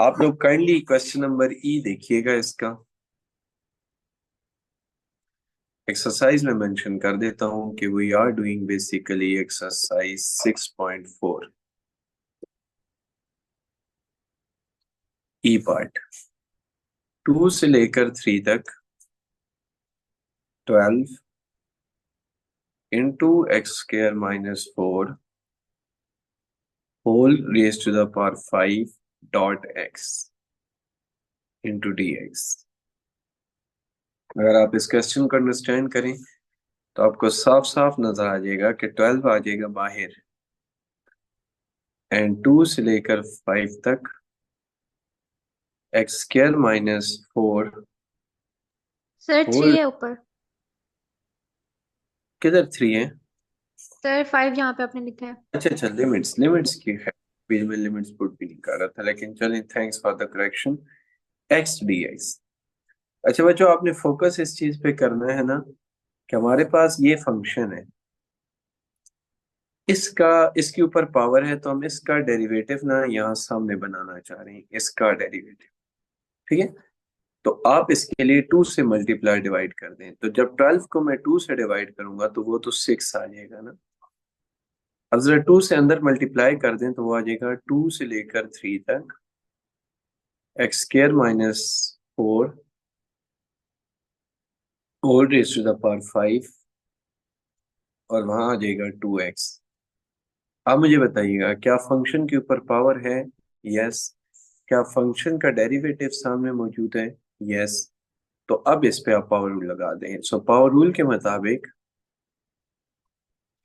आप लोग kindly question number ई देखिएगा। इसका एक्सरसाइज में मेंशन कर देता हूं कि we are doing basically exercise 6.4 E part. 2 से लेकर 3 तक 12 into x square minus 4 whole raise to the power 5 dot x into d x. अगर आप इस क्वेश्चन को अंडरस्टैंड करें तो आपको साफ साफ नजर आ जाएगा कि 12 आ जाएगा बाहर एंड 2 से लेकर 5 तक x square minus 4 sir 3 whole. है ऊपर। किधर 3 है? सर 5 यहाँ पे आपने लिखा है। अच्छा अच्छा, लिमिट्स लिमिट्स की है। पेज में लिमिट्स पुट भी नहीं कर रहा था, लेकिन चलिए, thanks for the correction. X D x. अच्छा बच्चों, आपने फोकस इस चीज पे करना है ना कि हमारे पास ये फंक्शन है, इसका इसके ऊपर पावर है, तो हम इसका डेरिवेटिव ना यहाँ सामने बनाना चाह रहे हैं, इसका डेरिवेटिव। ठीक है, तो आप इसके लिए 2 से मल्टीप्लाई डिवाइड कर दें, तो जब 12 को मैं 2 से डिवाइड करूंगा तो वो तो 6 आ जाएगा ना। अब जरा 2 से अंदर मल्टीप्लाई कर दें तो वो आ जाएगा 2 से लेकर 3 तक x square minus 4 whole raise to the power 5 और वहां आ जाएगा 2x। अब मुझे बताइएगा, क्या फंक्शन के ऊपर पावर है? यस। क्या फंक्शन का डेरिवेटिव सामने मौजूद है? यस। तो अब इस पे आप पावर रूल लगा दें। सो पावर रूल के मुताबिक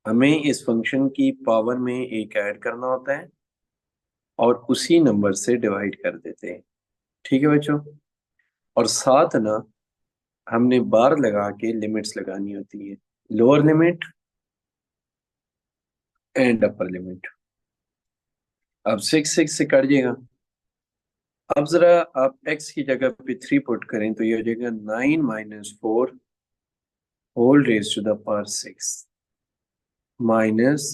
हमें इस फंक्शन की पावर में एक ऐड करना होता है और उसी नंबर से डिवाइड कर देते हैं। ठीक है बच्चों, और साथ ना हमने बार लगा के लिमिट्स लगानी होती है, lower limit and upper limit. अब 6 से कट जाएगा। अब जरा आप x की जगह पे 3 पुट करें तो ये हो जाएगा 9 minus 4 whole raise to the power 6 minus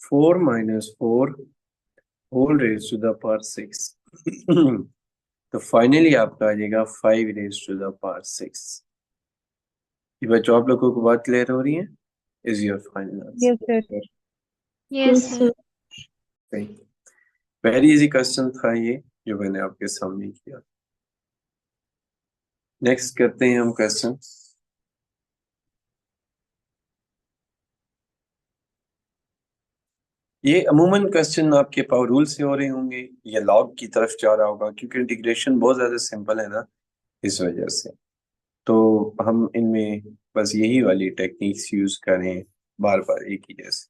4 minus 4 whole raise to the power 6। तो फाइनली आपका आ जाएगा 5 रेज टू द पावर 6। ये बच्चों, आप लोगों को बात क्लियर हो रही है? Is your final yes sir. Answer? Yes sir. Very easy question था ये जो मैंने आपके सामने किया। नेक्स्ट करते हैं हम क्वेश्चन। ये अमूमन क्वेश्चन आपके पावर रूल से हो रहे होंगे या लॉग की तरफ जा रहा होगा, क्योंकि इंटीग्रेशन बहुत ज्यादा सिंपल है ना, इस वजह से। तो हम इनमें बस यही वाली टेक्निक्स यूज करें, बार बार एक ही जैसे।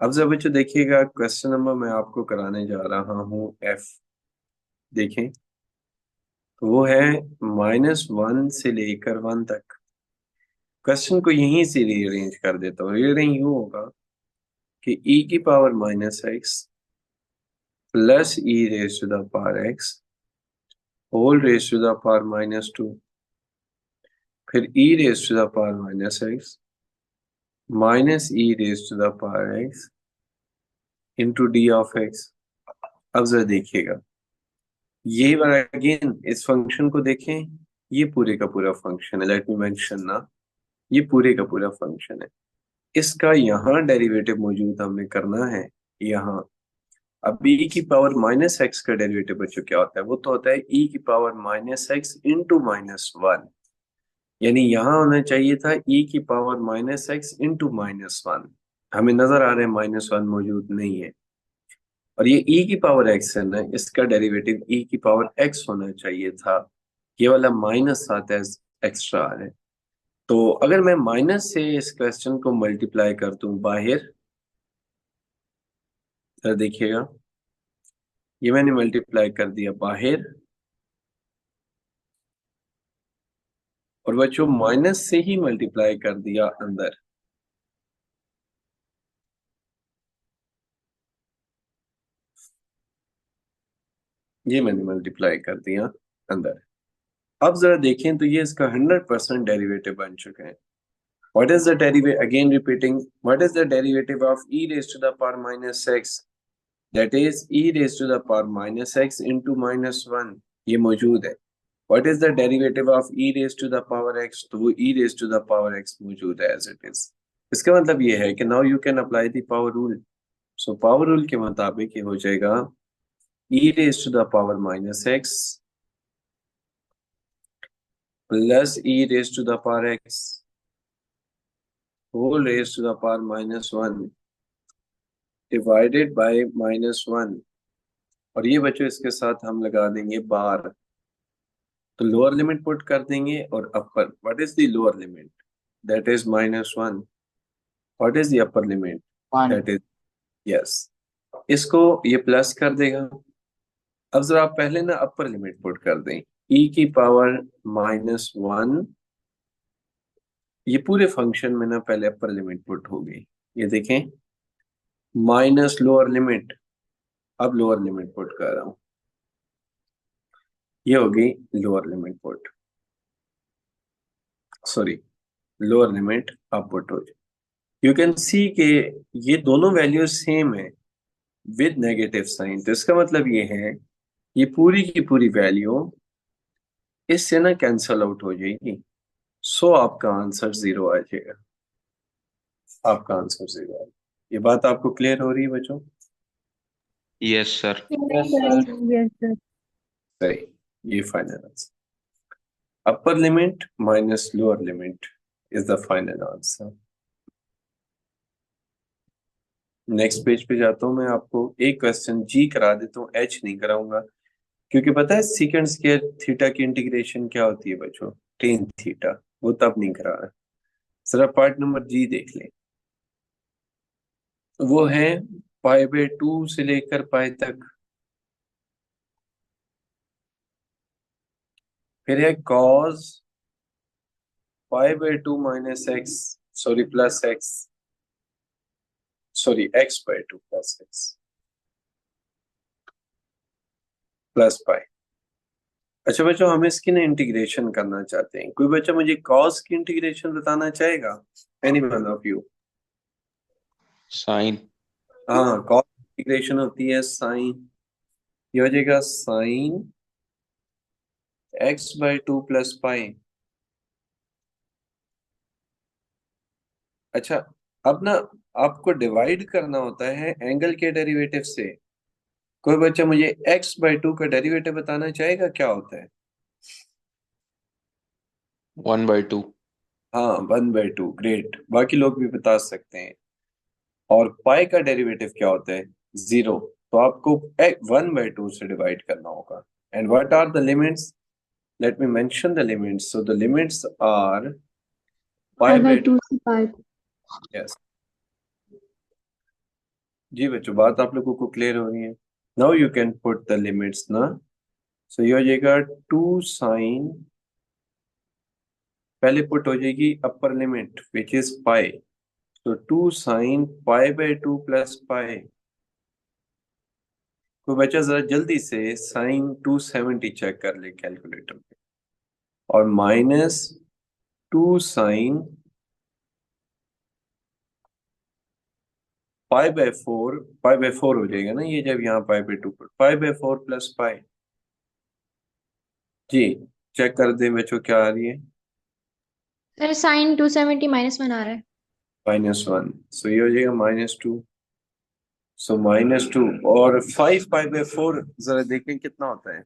अब जब बच्चों देखिएगा, क्वेश्चन नंबर मैं आपको कराने जा रहा हूँ एफ। देखें, तो वो है -1 से लेकर 1 तक। क्वेश्चन को यहीं से रीअरेंज कर देता हूँ। रीअरेंज यूँ होगा कि e की power -x plus e raise to the power x whole raise to the power -2, फिर e raise to the power -x minus e raise to the power x into d of x। अब जरा देखिएगा, ये वाला again इस function को देखें, ये पूरे का पूरा फंक्शन है। लेट मी मेंशन ना, ये पूरे का पूरा फंक्शन है। इसका यहाँ डेरिवेटिव मौजूद हमें करना है यहाँ। अब e की पावर -x का डेरिवेटिव बच्चों क्या होता है? वो तो होता है e की पावर -x इंटू -1। यानी यहाँ होना चाहिए था e की पावर -x इंटू -1। हमें नजर आ रहा है -1 मौजूद नहीं है, और ये e की पावर x है ना, इसका डेरिवेटिव e की पावर x होना चाहिए था। ये वाला माइनस आता है, एक्स्ट्रा आ रहा है। तो अगर मैं माइनस से इस क्वेश्चन को मल्टीप्लाई कर दूं बाहर, तो देखिएगा, ये मैंने मल्टीप्लाई कर दिया बाहर, और बच्चों माइनस से ही मल्टीप्लाई कर दिया अंदर। ये मैंने मल्टीप्लाई कर दिया अंदर। अब जरा देखें तो ये इसका 100% डेरिवेटिव बन चुका है। What is the derivative? Again repeating, what is the derivative of e raise to the power -x that is e raise to the power minus x into minus one, ये मौजूद है। What is the derivative of e raise to the power x, तो वो e raise to the power x मौजूद है as it is. इसका मतलब ये है कि now you can apply the power rule. So power rule के मुताबिक ये हो जाएगा e raise to the power minus x plus e raise to the power x whole raise to the power minus one divided by minus one. और ये बच्चों इसके साथ हम लगा देंगे बार, तो लोअर लिमिट पुट कर देंगे और upper. What is the lower limit, that is minus one. What is the upper limit, one. That is, yes, इसको ये प्लस कर देगा। अब जरा आप पहले ना अपर लिमिट पुट कर दें, ई की पावर माइनस वन, ये पूरे फंक्शन में ना पहले अपर लिमिट पुट होगी। ये देखें, माइनस लोअर लिमिट, अब लोअर लिमिट पुट कर रहा हूं, ये होगी lower limit put, sorry lower limit अब पुट हो जाए। यू कैन सी के ये दोनों वैल्यूज सेम है विद नेगेटिव साइन, तो इसका मतलब ये है ये पूरी की पूरी वैल्यू इससे ना कैंसल आउट हो जाएगी। सो आपका आंसर जीरो आ जाएगा, आपका आंसर जीरो आ जाएगा। ये बात आपको क्लियर हो रही है बच्चों? Yes sir. Yes sir. Yes sir. सही, ये final answer, upper limit minus lower limit is the final answer. Next page पे जाता हूं मैं, आपको एक क्वेश्चन जी करा देता हूँ, एच नहीं कराऊंगा, क्योंकि पता है सीकेंड स्क्वायर थीटा की इंटीग्रेशन क्या होती है बच्चों, टेन थीटा, वो तब नहीं करा रहा। जरा पार्ट नंबर जी देख लें, वो है पाई बाय टू से लेकर पाई तक, फिर है cos pi by to minus x, sorry plus x, sorry x by two plus x plus pi. अच्छा बच्चों, हम इसकी ना इंटीग्रेशन करना चाहते हैं, कोई बच्चा मुझे कॉस की इंटीग्रेशन बताना चाहेगा? Any one of you? Sine. हाँ, कॉस इंटीग्रेशन होती है साइन, ये हो जाएगा sine x by two plus pi. अच्छा, अब ना आपको डिवाइड करना होता है एंगल के डेरिवेटिव से। कोई बच्चा मुझे एक्स बाय टू का डेरिवेटिव बताना चाहेगा क्या होता है? 1/2। हाँ, वन बाय टू, ग्रेट, बाकी लोग भी बता सकते हैं। और पाई का डेरिवेटिव क्या होता है? जीरो, तो आपको वन बाय टू से डिवाइड करना होगा। And what are the limits, let me mention the limits. So the limits are pi by two, से पाई। यस। जी बच्चों, बात आप लोगों को क्लियर हो रही है? Now you can put the limits ना। सो ये हो जाएगा टू साइन, पहले पुट हो जाएगी upper limit which is pi, तो two sine pi by two plus pi. कोई बच्चा जरा जल्दी से साइन 270 चेक कर ले कैलकुलेटर पे, और minus two sine pi by four, pi by four हो जाएगा ना ये, जब यहाँ pi by two, pi by four plus pi. जी, चेक कर दे बच्चों क्या आ रही है? सर साइन 270 -1 आ रहा है। माइनस वन, सो ये हो जाएगा minus two, so minus two. और फाइव पाई बाय फोर जरा देखें कितना होता है?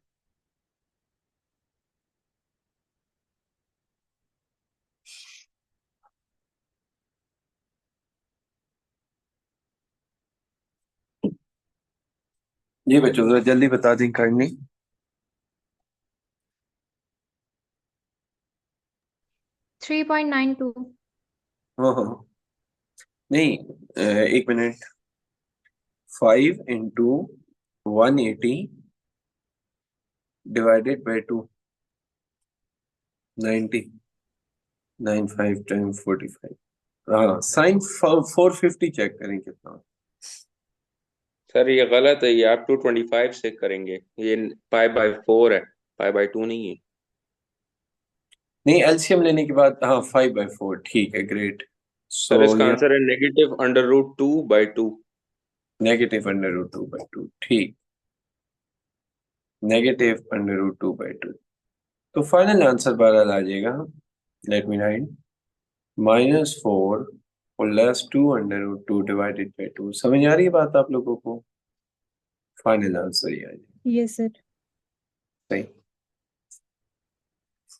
ये बच्चों जरा जल्दी बता दें करनी। 3.92। हाँ हाँ, नहीं, एक minute, five into 180 divided by two, 90, 95 time 45, हाँ साइन 450 चेक करें कितना। सर ये गलत है, ये आप 225 से करेंगे, ये पाई/4 है, पाई/2 नहीं है। नहीं, एलसीएम लेने के बाद, हाँ 5/4, ठीक है, ग्रेट। सर सो इसका यहाँ आंसर है -√2/2। नेगेटिव अंडर रूट 2/2, ठीक, नेगेटिव अंडर रूट 2/2। तो फाइनल आंसर बहरहाल आ जाएगा, let me write, -4 plus 2 under root 2 divided by 2। समझ आ रही है बात आप लोगों को? फाइनल आंसर ये आ जाएगा। Yes sir. सही।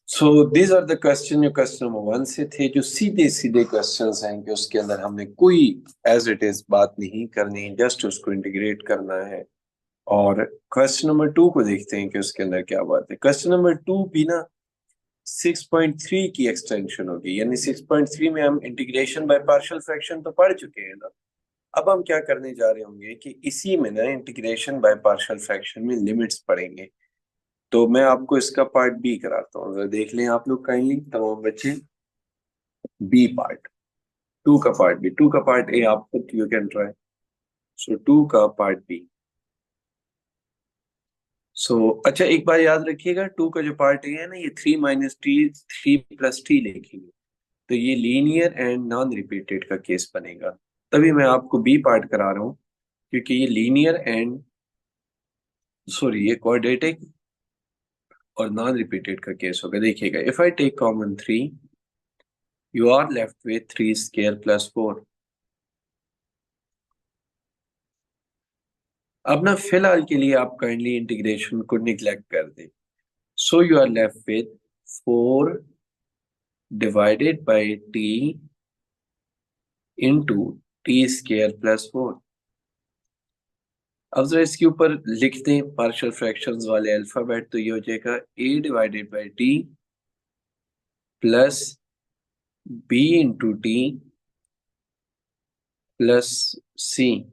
So these are the question जो क्वेश्चन नंबर 1 से थे, जो सीधे सीधे क्वेश्चंस हैं कि उसके अंदर हमने कोई एज इट इज बात नहीं करनी, जस्ट उसको इंटीग्रेट करना है। और क्वेश्चन नंबर 2 को देखते हैं कि उसके अंदर क्या बात है। क्वेश्चन नंबर 2 भी ना 6.3 की एक्सटेंशन होगी, यानी 6.3 में हम इंटीग्रेशन बाय पार्शियल फ्रैक्शन तो पढ़ चुके हैं ना। अब हम क्या करने जा रहे होंगे कि इसी में ना इंटीग्रेशन बाय पार्शियल फ्रैक्शन में लिमिट्स पढ़ेंगे। तो मैं आपको इसका पार्ट बी कराता हूँ, अगर देख लें आप लोग काइंडली तमाम बच्चे। बी पार्ट, 2 का पार्ट बी, 2 का पार्ट ए आप खुद यू कैन ट्राई। सो 2 का पार्ट बी। अच्छा एक बार याद रखिएगा, 2 का जो पार्ट ए है ना, ये 3 माइनस टी 3 + t लिखेंगे, तो ये लीनियर एंड नॉन रिपीटेड का केस बनेगा। तभी मैं आपको बी पार्ट करा रहा हूं, क्योंकि ये लीनियर एंड सॉरी ये क्वाड्रेटिक और नॉन रिपीटेड का केस होगा। देखिएगा, if I take common 3, you are left with 3² + 4। अब ना फिलहाल के लिए आप काइंडली इंटीग्रेशन को निग्लेक्ट कर दें। So you are left with 4 divided by T into t² + 4। अब जरा इसके ऊपर लिख दें पार्शियल फ्रैक्शंस वाले अल्फाबेट, तो ये हो जाएगा a divided by T plus b into T plus c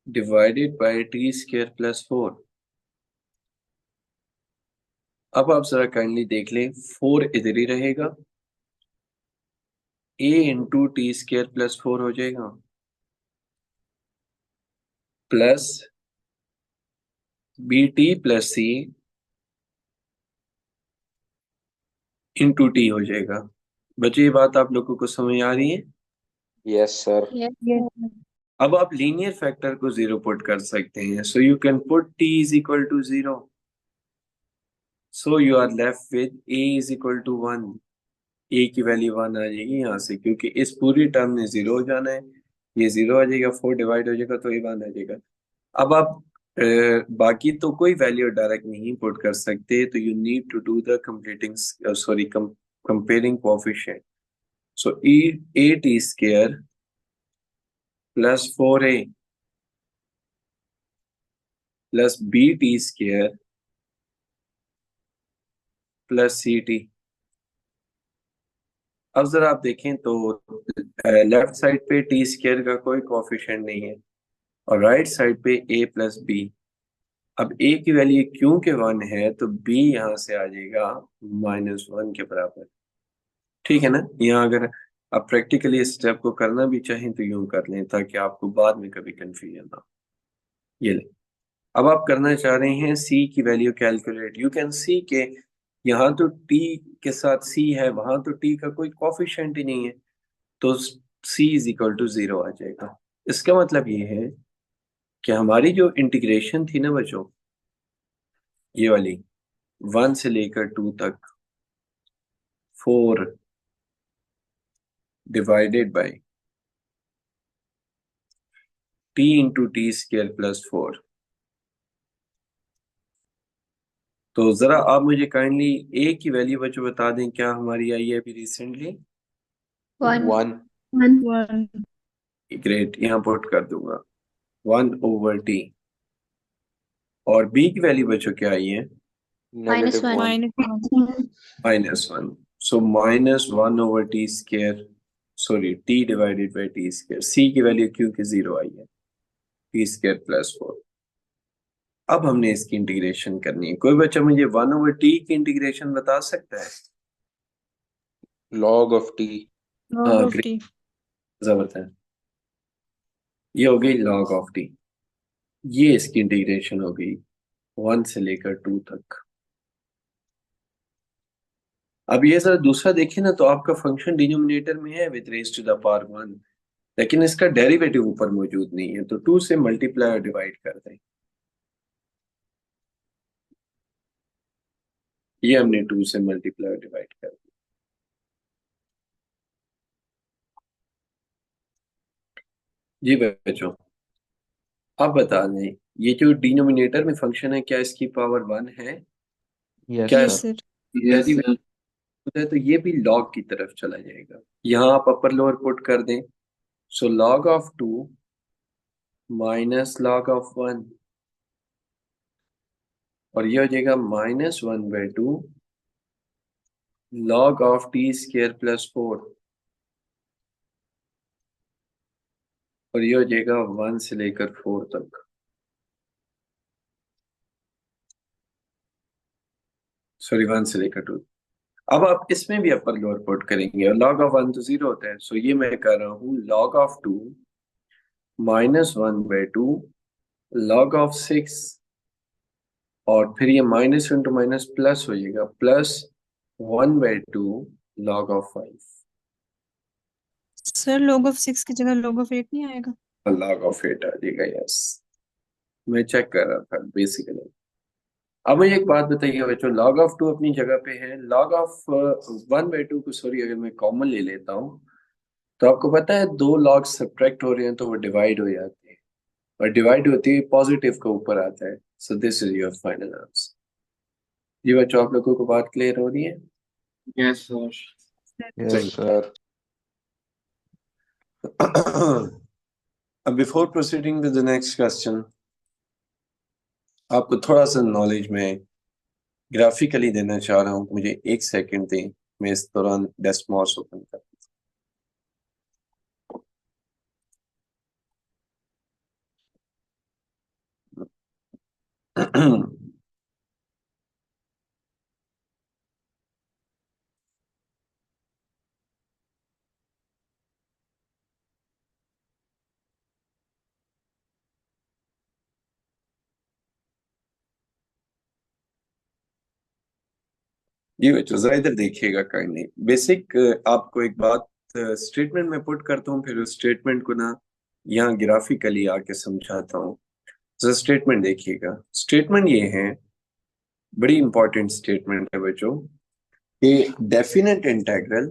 divided by t² + 4। अब आप जरा काइंडली देख लें, 4 इधर ही रहेगा, a इंटू t² + 4 हो जाएगा, plus bt plus c into T हो जाएगा। बच्चे ये बात आप लोगों को समझ आ रही है? Yes sir. यस। अब आप लीनियर फैक्टर को 0 पुट कर सकते हैं, so you can put t is equal to 0। So you are left with a is equal to 1। a की वैल्यू 1 आ जाएगी यहाँ से, क्योंकि इस पूरी टर्म में 0 हो जाना है, ये 0 आ जाएगा, 4 डिवाइड हो जाएगा तो ये 1 आ जाएगा। अब आप बाकी तो कोई वैल्यू डायरेक्ट नहीं पुट कर सकते, तो you need to do the completing sorry comparing coefficient. सो e a t² plus 4a plus bt² प्लस ct। अब जरा आप देखें तो लेफ्ट साइड पे t² का कोई कोएफिशिएंट नहीं है, और राइट साइड पे a प्लस b। अब a की वैल्यू क्यों के 1 है, तो b यहाँ से आ जाएगा -1 के बराबर। ठीक है ना? यहाँ अगर आप प्रैक्टिकली इस स्टेप को करना भी चाहें तो यूं कर लें, ताकि आपको बाद में कभी कंफ्यूजन ना हो। ये ले, अब आप करना चाह रहे हैं c की value calculate. You can see के यहाँ तो t के साथ c है, वहां तो t का कोई कोफिशिएंट ही नहीं है, तो c इज इक्वल टू 0 आ जाएगा। इसका मतलब ये है कि हमारी जो इंटीग्रेशन थी ना बच्चों, ये वाली 1 से लेकर 2 तक, 4 divided by t into t² + 4। तो जरा आप मुझे काइंडली a की वैल्यू बच्चों बता दें, क्या हमारी आई है अभी रिसेंटली? 1। 1। 1। ग्रेट, यहाँ पुट कर दूंगा 1/t। और b की वैल्यू बच्चों क्या आई है? -1। -1। -1। सो -1/t², sorry t divided by t²। c की वैल्यू क्योंकि 0 आई है, t² + 4। अब हमने इसकी इंटीग्रेशन करनी है। कोई बच्चा मुझे 1/t की इंटीग्रेशन बता सकता है? log of t। हाँ ग्रेट, जबरदस्त। ये हो गई log ऑफ t, ये इसकी इंटीग्रेशन हो गई 1 से लेकर 2 तक। अब ये सर दूसरा देखें ना, तो आपका फंक्शन डिनोमिनेटर में है with raise to the power 1, लेकिन इसका डेरिवेटिव ऊपर मौजूद नहीं है, तो 2 से मल्टीप्लाई और डिवाइड कर दें। ये हमने 2 से मल्टीप्लाई और डिवाइड कर दिया। जी बच्चों, आप बता दें, ये जो डिनोमिनेटर में फंक्शन है, क्या इसकी पावर 1 है? यस क्या यस सर। सर। डेरिवेटिव है तो ये भी लॉग की तरफ चला जाएगा। यहाँ आप अपर लोअर पुट कर दें, so log of 2 minus log of 1, और ये हो जाएगा -1/2 log of T square plus 4, और ये हो जाएगा 1 से लेकर 4 तक। सॉरी, 1 से लेकर 2। अब आप इसमें भी अपर लोअर पुट करेंगे, और लॉग ऑफ 1 तो 0 होता है, सो ये मैं कर रहा हूँ लॉग ऑफ 2 -1/2 लॉग ऑफ 6, और फिर ये माइनस इंटू माइनस प्लस हो जाएगा, +1/2 log of 5। Sir log of 6 की जगह log of 8 नहीं आएगा? लॉग ऑफ 8 आ जाएगा, यस। मैं चेक कर रहा था बेसिकली। अब मुझे एक बात बताइए बच्चों, लॉग ऑफ 2 अपनी जगह पे है, लॉग ऑफ 1/2 को, सॉरी, अगर मैं कॉमन ले लेता हूँ, तो आपको पता है दो लॉग सब्ट्रैक्ट हो रहे हैं तो वो डिवाइड हो जाते हैं, और डिवाइड होती है पॉजिटिव का ऊपर आता है। So this is your final answer. जी बच्चों, आप लोगों को बात क्लियर हो रही है? Yes sir. Yes sir. अब before proceeding with the next question, आपको थोड़ा सा नॉलेज में ग्राफिकली देना चाह रहा हूँ। मुझे एक सेकंड दें, मैं इस दौरान डेस्मॉस ओपन कर। जी बच्चों, जरा इधर देखिएगा काइंडली। बेसिक आपको एक बात स्टेटमेंट में पुट करता हूँ, फिर उस स्टेटमेंट को ना यहाँ ग्राफिकली आके समझाता हूँ। तो स्टेटमेंट देखिएगा। स्टेटमेंट ये है, बड़ी इंपॉर्टेंट स्टेटमेंट है बच्चों, कि definite integral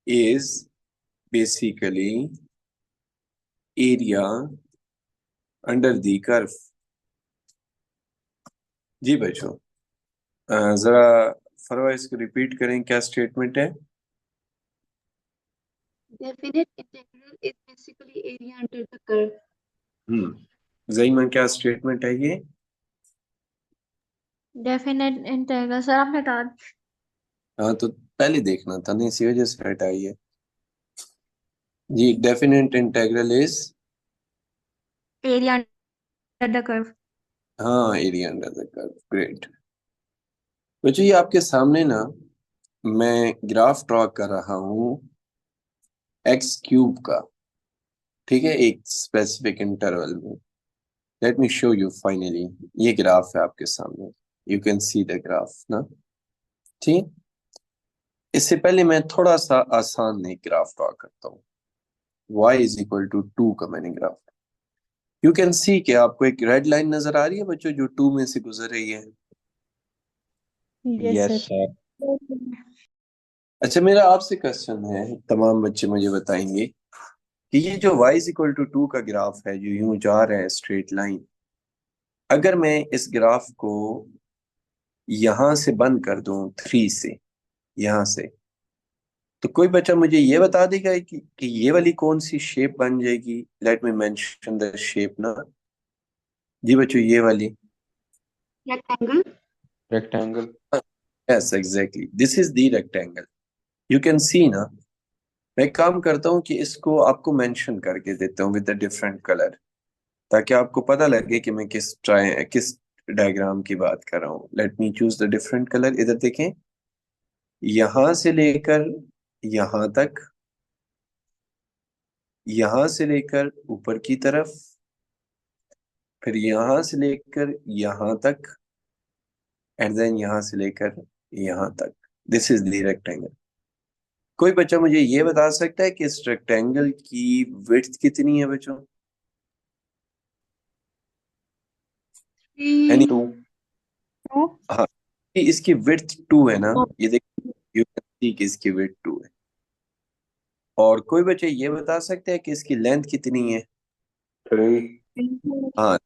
is basically area under the curve. जी बच्चों, जरा फरवा इसको रिपीट करें, क्या स्टेटमेंट है? Definite integral is basically area under the curve. जईमा, क्या स्टेटमेंट है ये? Definite integral सर आपने कहा हाँ, तो पहले देखना था ना, इसी वजह से हटाई है। जी, definite integral is, area under the curve. हाँ, area under the curve. Great बच्चों, ये आपके सामने ना मैं ग्राफ ड्रॉ कर रहा हूँ x³ का, ठीक है, एक स्पेसिफिक इंटरवल में। Let me show you finally. ये ग्राफ है आपके सामने, you can see the graph ना। ठीक, इससे पहले मैं थोड़ा सा आसान एक ग्राफ ड्रॉ करता हूँ। y इज इक्वल टू 2 का मैंने ग्राफ, यू कैन सी कि आपको एक रेड लाइन नजर आ रही है बच्चों, जो 2 में से गुजर रही है। Yes yes sir. सर। अच्छा, मेरा आपसे क्वेश्चन है, तमाम बच्चे मुझे बताएंगे कि ये जो y इज इक्वल टू 2 का ग्राफ है, जो यूं जा रहा है स्ट्रेट लाइन, अगर मैं इस ग्राफ को यहां से बंद कर दूं 3 से, यहां से, तो कोई बच्चा मुझे ये बता देगा कि ये वाली कौन सी शेप बन जाएगी? Late me mention the shape ना। जी बच्चों, ये वाली। Rectangle. Rectangle. Yes, exactly, this is the rectangle. You can see ना। मैं काम करता हूँ कि इसको आपको मेंशन करके देता हूँ विद द डिफरेंट कलर, ताकि आपको पता लगे कि मैं किस डायग्राम की बात कर रहा हूँ। Let me choose the different colour. इधर देखें, यहां से लेकर यहां तक, यहां से लेकर ऊपर की तरफ, फिर यहां से लेकर यहां तक, एंड देन यहां से लेकर यहां तक। This is the rectangle. कोई बच्चा मुझे ये बता सकता है कि इस रेक्टेंगल की विड्थ कितनी है बच्चों? एनी? 2। टू। हाँ, कि इसकी विड्थ 2 है ना, ये देखिए, यू कैन सी कि इसकी विड्थ 2 है। और कोई बच्चे ये बता सकते हैं कि इसकी लेंथ कितनी है? 3। हाँ,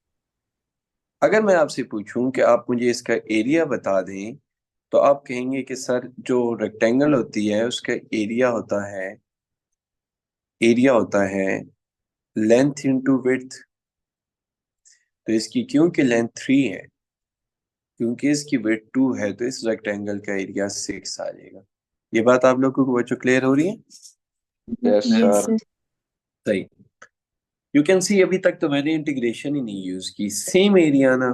अगर मैं आपसे पूछूं कि आप मुझे इसका एरिया बता दें, तो आप कहेंगे कि सर जो रेक्टेंगल होती है उसका एरिया होता है लेंथ इंटू विड्थ। तो इसकी क्योंकि लेंथ 3 है, क्योंकि इसकी विड्थ 2 है, तो इस रेक्टेंगल का एरिया 6 आ जाएगा। ये बात आप लोगों को बच्चों क्लियर हो रही है? Yes yes sir. सर। सही। यू कैन सी अभी तक तो मैंने इंटीग्रेशन ही नहीं यूज की। सेम एरिया ना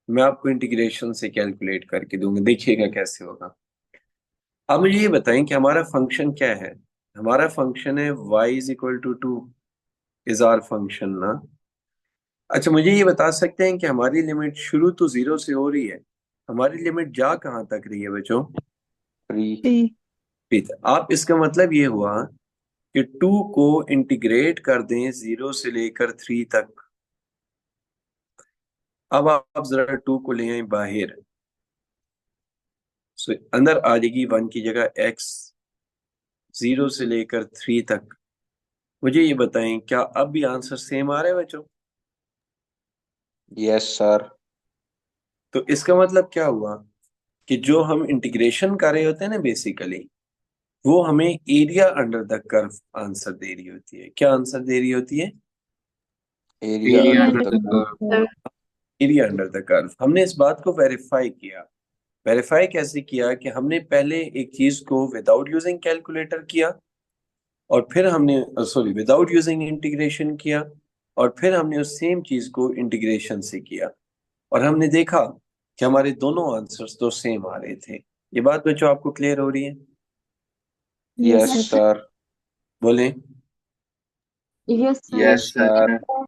मैं आपको इंटीग्रेशन से कैलकुलेट करके दूंगा, देखिएगा कैसे होगा। आप मुझे ये बताएं कि हमारा फंक्शन क्या है। हमारा फंक्शन है y is equal to 2 is our function ना। अच्छा, मुझे ये बता सकते हैं कि हमारी लिमिट शुरू तो 0 से हो रही है, हमारी लिमिट जा कहाँ तक रही है बच्चों? 3। थ्री। ठीक है, आप इसका मतलब ये हुआ कि 2 को इंटीग्रेट कर दें 0 से लेकर 3 तक। अब आप जरा 2 को ले आए बाहर, सो अंदर आ जाएगी 1 की जगह x, 0 से लेकर 3 तक। मुझे ये बताएं, क्या अब भी आंसर सेम आ रहा है बच्चों? Yes sir. तो इसका मतलब क्या हुआ कि जो हम इंटीग्रेशन कर रहे होते हैं ना बेसिकली, वो हमें area under the curve answer दे रही होती है। क्या आंसर दे रही होती है? Area area under under the curve. Curve. Area under the curve. हमने इस बात को वेरीफाई किया। वेरीफाई कैसे किया कि हमने पहले एक चीज को विदाउट यूजिंग कैलकुलेटर किया, और फिर हमने सॉरी विदाउट यूजिंग इंटीग्रेशन किया, और फिर हमने उस सेम चीज को इंटीग्रेशन से किया, और हमने देखा कि हमारे दोनों आंसर्स तो सेम आ रहे थे। ये बात बच्चों आपको क्लियर हो रही है? Yes yes sir. सर। बोलें। Yes yes sir. सर।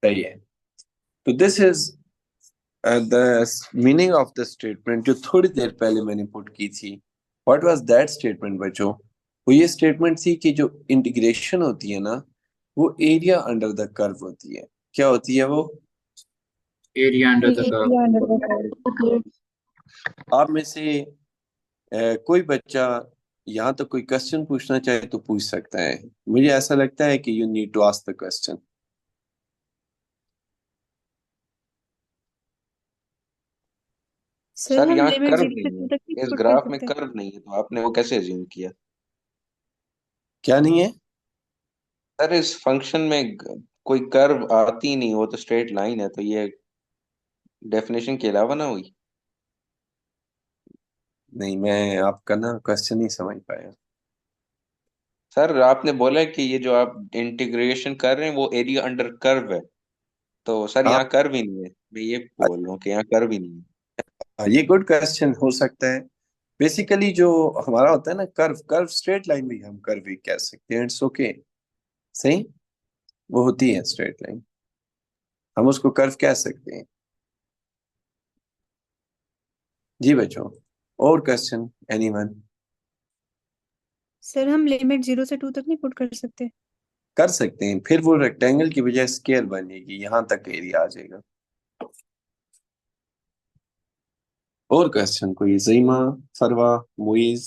सही है। तो this is the meaning of the statement जो थोड़ी देर पहले मैंने पुट की थी। व्हाट वाज दैट स्टेटमेंट बच्चों? वो ये स्टेटमेंट थी कि जो इंटीग्रेशन होती है ना, वो एरिया अंडर द कर्व होती है। क्या होती है वो? Area under the area under the curve. Curve. आप में से कोई बच्चा यहाँ तक कोई क्वेश्चन पूछना चाहे तो पूछ सकता है। मुझे ऐसा लगता है कि you need to ask the question. Sir sir हम यहाँ लिमिट कर्व 0 से नहीं 2 है, तक नहीं इस पुट कर ग्राफ में सकते? कर्व नहीं है, तो आपने वो कैसे अज्यूम किया? क्या नहीं है? सर इस फंक्शन में कोई कर्व आती ही नहीं, वो तो स्ट्रेट लाइन है, तो ये डेफिनेशन के अलावा ना हुई। नहीं, मैं आपका ना क्वेश्चन नहीं समझ पाया। सर आपने बोला कि ये जो आप इंटीग्रेशन कर रहे हैं वो एरिया अंडर कर्व है, तो सर हाँ, यहाँ कर्व ही नहीं है, मैं ये बोल रहा हूँ कि यहाँ कर्व ही नहीं है। ये गुड क्वेश्चन हो सकता है। बेसिकली जो हमारा होता है ना कर्व, कर्व स्ट्रेट लाइन भी हम कर्व भी कह सकते हैं। इट्स ओके, सही, वो होती है स्ट्रेट लाइन, हम उसको कर्व कह सकते हैं। जी बच्चों, और क्वेश्चन एनीवन? सर हम लिमिट 0 से 2 तक नहीं पुट कर सकते? कर सकते हैं, फिर वो रेक्टेंगल की बजाय स्क्वायर बनेगी, यहां तक एरिया आ जाएगा। और क्वेश्चन कोई? ज़ईमा, फरवा, मुइज?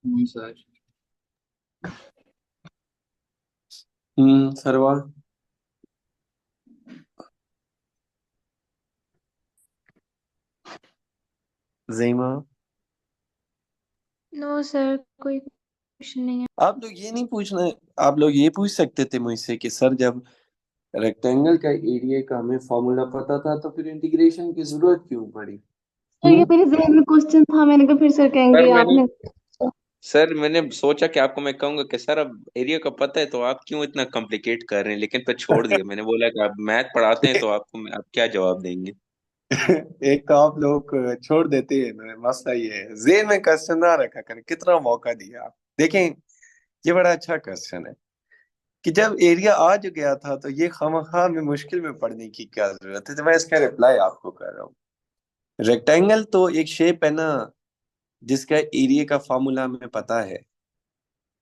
सर फरवा। ज़ईमा। नो सर, कोई क्वेश्चन नहीं है। आप लोग ये नहीं पूछना, आप लोग ये पूछ सकते थे मुझसे कि सर जब रेक्टेंगल का एरिया का हमें फॉर्मूला पता था तो फिर इंटीग्रेशन की जरूरत क्यों पड़ी? सर ये मेरे जहन में क्वेश्चन था, मैंने कहा फिर सर सर कहेंगे मैंने आपने। सर मैंने सोचा कि आपको मैं कहूंगा कि सर अब एरिया का पता है तो आप क्यों इतना कॉम्प्लिकेट कर रहे हैं, लेकिन फिर छोड़ दिया। मैंने बोला कि आप मैथ पढ़ाते हैं तो आपको आप क्या जवाब देंगे। एक तो आप लोग छोड़ देते हैं, मसला ये है जेन में क्वेश्चन ना रखा करें। कितना मौका दिया आप। देखें, ये बड़ा अच्छा क्वेश्चन है कि जब एरिया आ जो गया था तो ये खामखा में मुश्किल में पड़ने की क्या जरूरत है। तो मैं इसका रिप्लाई आपको कर रहा हूँ। रेक्टेंगल तो एक शेप है ना जिसका एरिया का फॉर्मूला हमें पता है,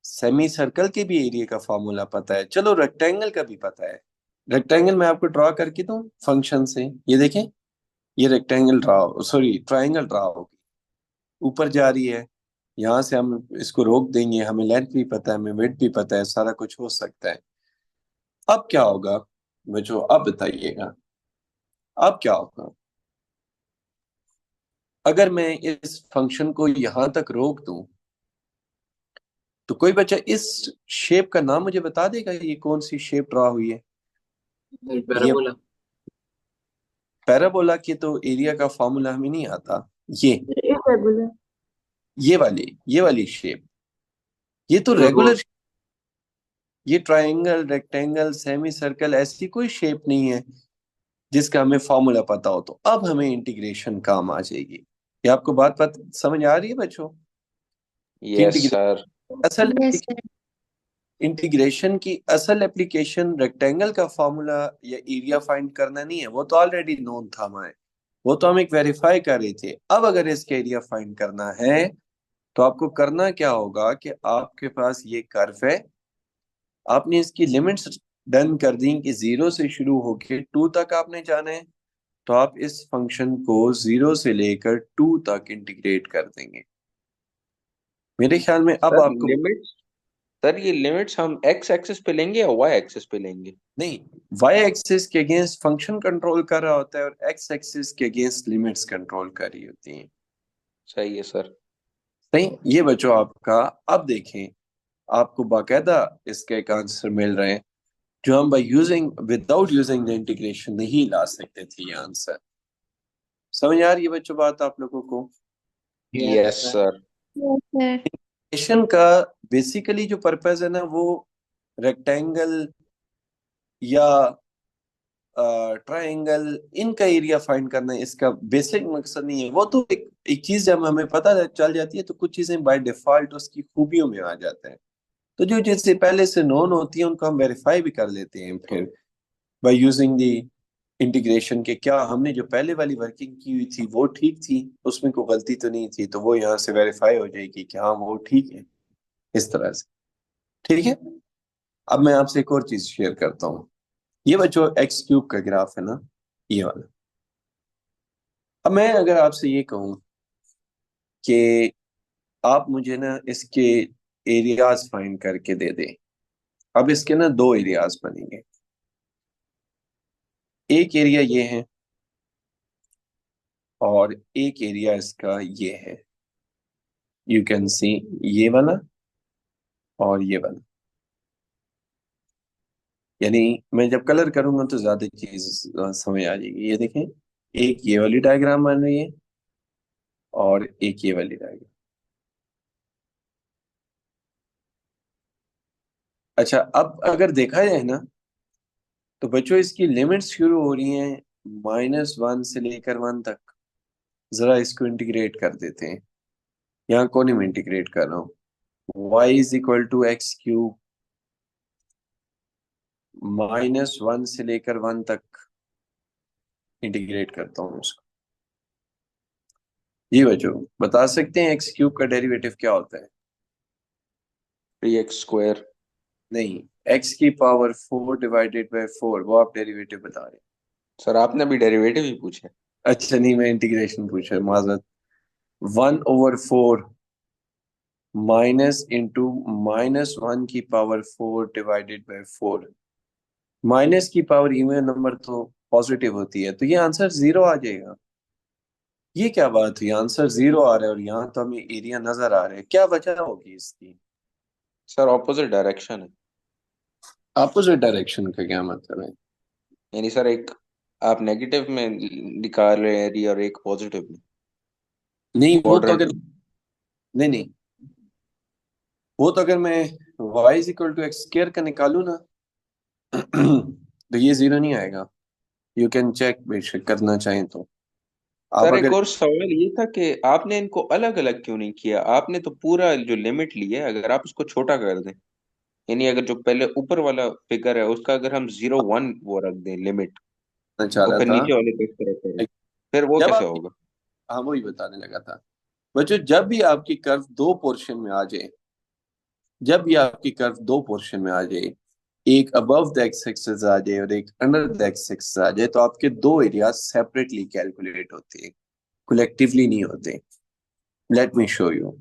सेमी सर्कल के भी एरिया का फॉर्मूला पता है, चलो रेक्टेंगल का भी पता है। रेक्टेंगल मैं आपको ड्रॉ करके दूं फंक्शन से, ये देखें, ये rectangle draw, sorry triangle draw होगी, ऊपर जा रही है, यहाँ से हम इसको रोक देंगे, हमें लेंथ भी पता है, हमें विड्थ भी पता है, सारा कुछ हो सकता है। अब क्या होगा बच्चों, अब बताइएगा, अब क्या होगा अगर मैं इस फंक्शन को यहां तक रोक दूं? तो कोई बच्चा इस शेप का नाम मुझे बता देगा, ये कौन सी शेप ड्रॉ हुई है? सर ये पैराबोला। पैराबोला की तो एरिया का फॉर्मूला हमें नहीं आता। ये irregular. ये वाली शेप, ये तो रोबोट। रेगुलर, ये ट्रायंगल, रेक्टेंगल, सेमी सर्कल, ऐसी कोई शेप नहीं है जिसका हमें फॉर्मूला पता हो। तो अब हमें इंटीग्रेशन काम आ जाएगी। ये आपको बात समझ आ रही है बच्चों कि यस सर। असल यस सर। इंटीग्रेशन की असल एप्लीकेशन रेक्टेंगल का फॉर्मूला या एरिया फाइंड करना नहीं है, वो तो ऑलरेडी नोन था हमें, वो तो हम एक वेरीफाई कर रहे थे। अब अगर इसका एरिया फाइंड करना है तो आपको करना क्या होगा कि आपके पास ये कर्व है, आपने इसकी लिमिट्स डन कर दी कि 0 से शुरू होके 2 तक आपने जाना है, तो आप इस फंक्शन को 0 से लेकर 2 तक इंटीग्रेट कर देंगे। मेरे ख्याल में अब सर आपको, लिमिट्स, सर ये लिमिट्स हम एक्स एक्सिस पे लेंगे या वाई एक्सिस पे लेंगे? नहीं, वाई एक्सिस के अगेंस्ट फंक्शन कंट्रोल कर रहा होता है और एक्स एक्सिस के अगेंस्ट लिमिट्स कंट्रोल कर रही होती हैं। सही है सर। सही, ये बच्चों आपका। अब देखें, आपको बाकायदा इसका एक आंसर मिल रहे हैं जो हम by using, without using the integration नहीं ला सकते थे ये आंसर। समझ आ रही है बच्चों बात आप लोगों को? Yes sir. Yes sir. Integration का बेसिकली जो पर्पज है ना, वो रेक्टेंगल या ट्रायंगल, इनका एरिया फाइंड करना इसका बेसिक मकसद नहीं है। वो तो एक चीज जब हमें पता चल जाती है तो कुछ चीजें बाय डिफॉल्ट उसकी खूबियों में आ जाते हैं। तो जो चीजें पहले से नोन होती है उनको हम वेरीफाई भी कर लेते हैं फिर बाय यूजिंग दी इंटीग्रेशन के, क्या हमने जो पहले वाली वर्किंग की हुई थी वो ठीक थी, उसमें कोई गलती तो नहीं थी, तो वो यहाँ से वेरीफाई हो जाएगी कि हाँ वो ठीक है, इस तरह से। ठीक है, अब मैं आपसे एक और चीज शेयर करता हूँ। ये बच्चों एक्स क्यूब का ग्राफ है ना, ये वाला। अब मैं अगर आपसे ये कहूँ कि आप मुझे ना इसके एरियाज फाइंड करके दे दें, अब इसके ना दो एरियाज बनेंगे। एक एरिया ये है और एक एरिया इसका ये है, यू कैन सी, ये वाला और ये वाला। यानी मैं जब कलर करूंगा तो ज्यादा चीज समझ आ जाएगी। ये देखें, एक ये वाली डायग्राम बन रही है और एक ये वाली डायग्राम। अच्छा, अब अगर देखा जाए ना तो बच्चों इसकी लिमिट्स शुरू हो रही हैं -1 से लेकर 1 तक। जरा इसको इंटीग्रेट कर देते हैं। यहाँ कौन में इंटीग्रेट कर रहा हूँ, y=x³ -1 से लेकर 1 तक इंटीग्रेट करता हूँ उसको। ये बच्चों बता सकते हैं x³ का डेरिवेटिव क्या होता है? 3x²। नहीं, x⁴ डिवाइडेड बाय 4, वो आप डेरिवेटिव बता रहे हैं। सर आपने अभी डेरिवेटिव ही पूछा है। अच्छा नहीं, मैं इंटीग्रेशन पूछा है, माजरत। 1/4 minus into -1⁴ divided by 4। Minus की पावर इवन नंबर तो पॉजिटिव होती है, तो ये आंसर 0 आ जाएगा। ये क्या बात हुई, आंसर 0 आ रहा है और यहाँ तो हमें एरिया नजर आ रहा है, क्या वजह होगी इसकी? सर ऑपोजिट डायरेक्शन है। अपोजिट डायरेक्शन का क्या मतलब है? यानी सर एक आप नेगेटिव में निकाल रहे हैं एरिया और एक पॉजिटिव में, नहीं वो तो क्वाड्रेंट अगर, में। नहीं नहीं, वो तो अगर मैं y=x² का निकालू ना तो ये 0 नहीं आएगा। यू कैन चेक, बेशक करना चाहें तो। आप सर एक अगर, और सवाल ये था कि आपने इनको अलग अलग क्यों नहीं किया? आपने तो पूरा जो लिमिट ली है, अगर आप उसको छोटा कर दें, यानी अगर जो पहले ऊपर वाला फिगर है उसका अगर हम 0 1 वो रख दें लिमिट, मैं चाह और रहा फिर था, नीचे वाले को इस तरह करें, फिर वो जब कैसे आप, होगा? हाँ वही बताने लगा था, बच्चों जब भी आपकी कर्व दो पोर्शन में आ जाए, जब भी आपकी कर्व दो पोर्शन में आ जाए, एक अबव द एक्स एक्सिस आ जाए और एक अंडर द एक्स एक्सिस आ जाए, तो आपके दो एरिया सेपरेटली कैलकुलेट होते हैं, कलेक्टिवली नहीं होते। Let me show you.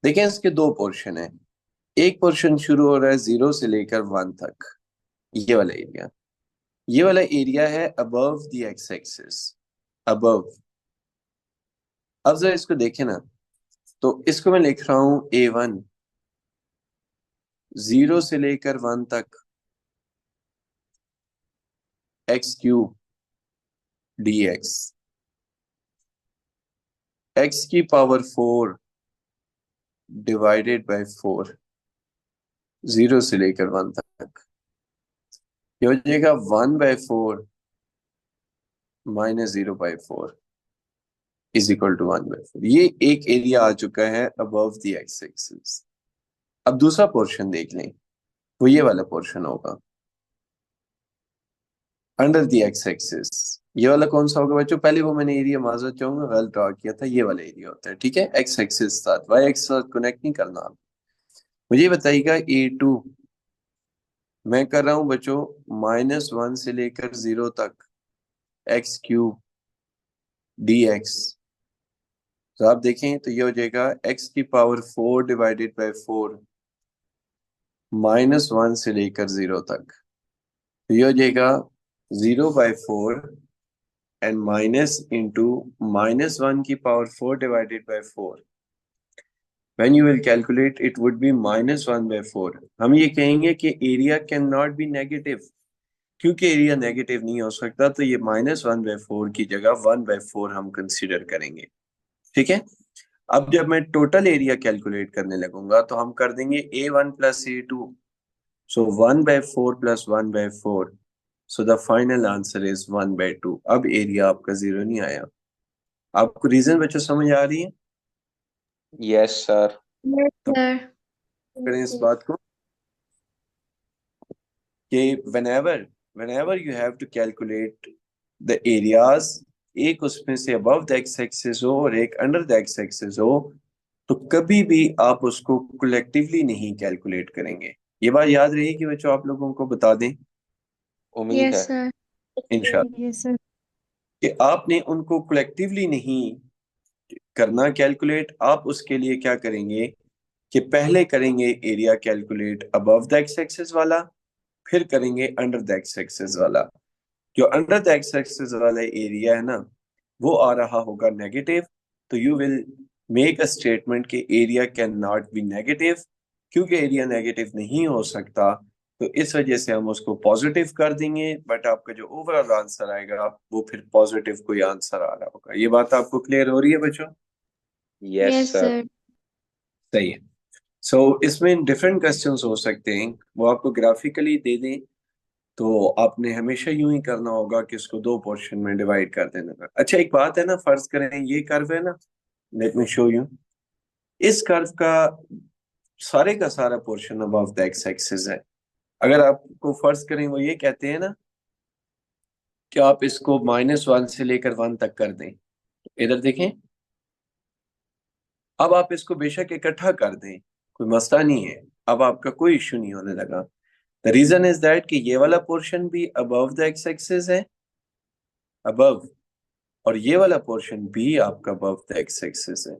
देखें इसके दो पोर्शन है। एक पोर्शन शुरू हो रहा है 0 से लेकर 1 तक, ये वाला एरिया, ये वाला एरिया है above the x axis, above. अब जरा इसको देखें ना, तो इसको मैं लिख रहा हूं A1, 0 से लेकर 1 तक x³ dx, x की पावर 4 डिवाइडेड बाय 4, 0 से लेकर 1 तक। ये हो जाएगा 1/4 माइनस 0/4 इज इक्वल टू 1/4। ये एक एरिया आ चुका है अबव द एक्स एक्सिस। अब दूसरा पोर्शन देख लें, वो ये वाला पोर्शन होगा अंडर द एक्स एक्सिस। ये वाला कौन सा होगा बच्चों? पहले वो मैंने एरिया माजरत चाहूंगा गलत ड्रा किया था, ये वाला एरिया होता है, ठीक है। एक्स एक्सिस साथ वाई एक्स साथ कनेक्ट नहीं करना आप। मुझे बताइएगा A2 मैं कर रहा हूं बच्चों -1 से लेकर 0 तक x³ dx। तो आप देखें तो ये हो जाएगा x की पावर 4 डिवाइडेड बाय 4, -1 से लेकर 0 तक। तो ये हो जाएगा 0/4 एंड माइनस इंटू -1 की power 4 divided by 4। When you will calculate, it would be -1/4। हम ये कहेंगे कि area can not be negative, क्योंकि एरिया नेगेटिव नहीं हो सकता, तो ये -1/4 की जगह 1/4 हम कंसीडर करेंगे, ठीक है। अब जब मैं टोटल एरिया कैलकुलेट करने लगूंगा तो हम कर देंगे A1 plus A2, so 1/4 plus 1/4, so the final answer is 1/2। अब एरिया आपका 0 नहीं आया। आपको रीजन बच्चों समझ आ रही है? Yes sir. यस तो सर। करें इस बात को कि whenever whenever you have to calculate the areas, एक उसमें से above the x axis हो और एक under the x axis हो, तो कभी भी आप उसको कलेक्टिवली नहीं कैलकुलेट करेंगे। ये बात याद रहेगी बच्चों, आप लोगों को बता दें उम्मीद है। Yes sir. इंशाल्लाह यस सर। कि आपने उनको कलेक्टिवली नहीं करना कैलकुलेट। आप उसके लिए क्या करेंगे कि पहले करेंगे area calculate above the x axis वाला, फिर करेंगे अंडर द एक्स एक्सिस वाला। जो अंडर द एक्स एक्सिस वाला एरिया है ना, वो आ रहा होगा नेगेटिव, तो you will make a statement कि area can not be negative. क्योंकि एरिया नेगेटिव नहीं हो सकता, तो इस वजह से हम उसको पॉजिटिव कर देंगे, बट आपका जो ओवरऑल आंसर आएगा वो फिर पॉजिटिव कोई आंसर आ रहा होगा। ये बात आपको क्लियर हो रही है बच्चों? Yes yes sir. सर। सही है। सो इसमें डिफरेंट क्वेश्चंस हो सकते हैं, वो आपको ग्राफिकली दे दें तो आपने हमेशा यूं ही करना होगा कि इसको दो पोर्शन में डिवाइड कर देना। अच्छा एक बात है ना, फर्ज करें ये कर्व है ना, लेट मी शो यू। इस कर्व का सारे का सारा portion above the x axis है। अगर आपको फर्ज करें वो ये कहते हैं ना कि आप इसको -1 से लेकर 1 तक कर दें, इधर देखें। अब आप इसको बेशक इकट्ठा कर दें, कोई मसला नहीं है, अब आपका कोई इश्यू नहीं होने लगा। द रीजन इज दैट कि ये वाला पोर्शन भी अबव द एक्स एक्सिस है, अबव, और ये वाला पोर्शन भी आपका अबव द एक्स एक्सिस है।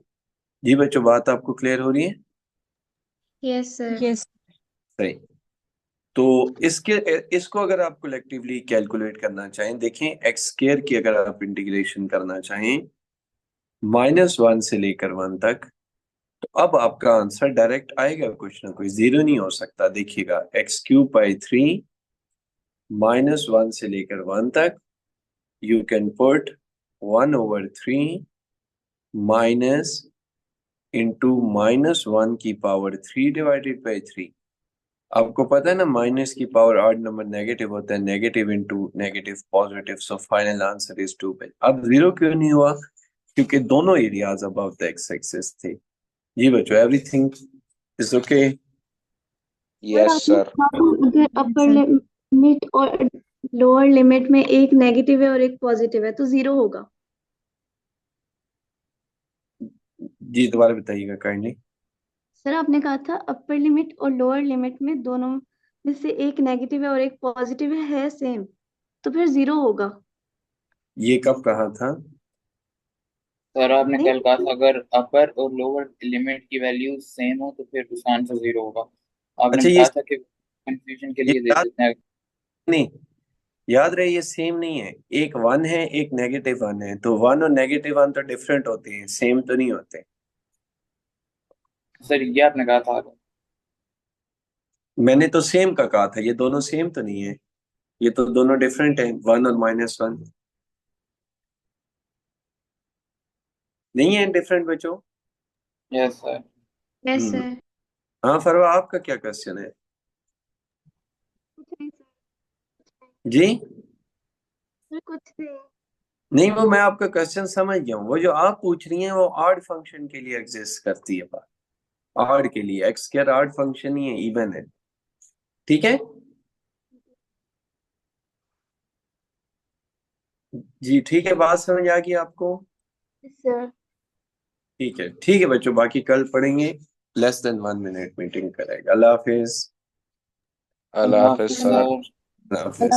जी बच्चों बात आपको क्लियर हो रही है? Yes sir. यस। सही। तो इसके इसको अगर आप कलेक्टिवली कैलकुलेट करना चाहें, देखें x² की अगर आप इंटीग्रेशन करना चाहें -1 से लेकर 1 तक, तो अब आपका आंसर डायरेक्ट आएगा, कुछ ना कुछ, जीरो नहीं हो सकता। देखिएगा x³ 1 से लेकर 1 तक, you can put 1/3 minus into -1 की पावर 3 डिवाइडेड बाई 3। आपको पता है ना माइनस की पावर ऑड नंबर नेगेटिव होता है, negative into negative positive, so final answer is 2 by. अब जीरो क्यों नहीं हुआ? क्योंकि दोनों areas above the x axis थे। जी बच्चों एवरीथिंग इज ओके? और यस आपने सर। कहा था अगर अपर सर। लिमिट और लोअर लिमिट में एक नेगेटिव है और एक पॉजिटिव है तो 0 होगा। जी दोबारा बताइएगा काइंडली। सर आपने कहा था अपर लिमिट और लोअर लिमिट में दोनों में से एक नेगेटिव है और एक पॉजिटिव है सेम, तो फिर 0 होगा। ये कब कहा था? सर आपने नहीं कल कहा था अगर अपर और लोअर लिमिट की वैल्यू सेम हो तो फिर उसका आंसर 0 होगा। आपने अच्छा, कहा था कि कंफ्यूजन के ये लिए दे याद देते हैं। नहीं, याद रहे ये सेम नहीं है। एक 1 है, एक -1 है, तो 1 और -1 तो डिफरेंट होते हैं, सेम तो नहीं होते। सर ये आपने कहा था। मैंने तो सेम का कहा था, ये दोनों सेम तो नहीं है, ये तो दोनों डिफरेंट है, 1 और -1 नहीं है डिफरेंट बच्चों। Yes sir. यस हम्म। सर। हाँ फरवा, आपका क्या क्वेश्चन है? कुछ नहीं जी सर, कुछ नहीं। नहीं, वो मैं आपका क्वेश्चन समझ गया हूँ। वो जो आप पूछ रही हैं वो ऑड फंक्शन के लिए एग्जिस्ट करती है बात। ऑड के लिए एक्स स्क्वायर ऑड फंक्शन ही है, इवन है। ठीक है जी, ठीक है, बात समझ आ गई आपको? सर ठीक है बच्चों, बाकी कल पढ़ेंगे। लेस देन 1 मिनट मीटिंग करेगा। अल्लाह हाफिज। अल्लाह अल्लाह हाफिज हाफिज़ सर। सर। अल्लाह हाफिज।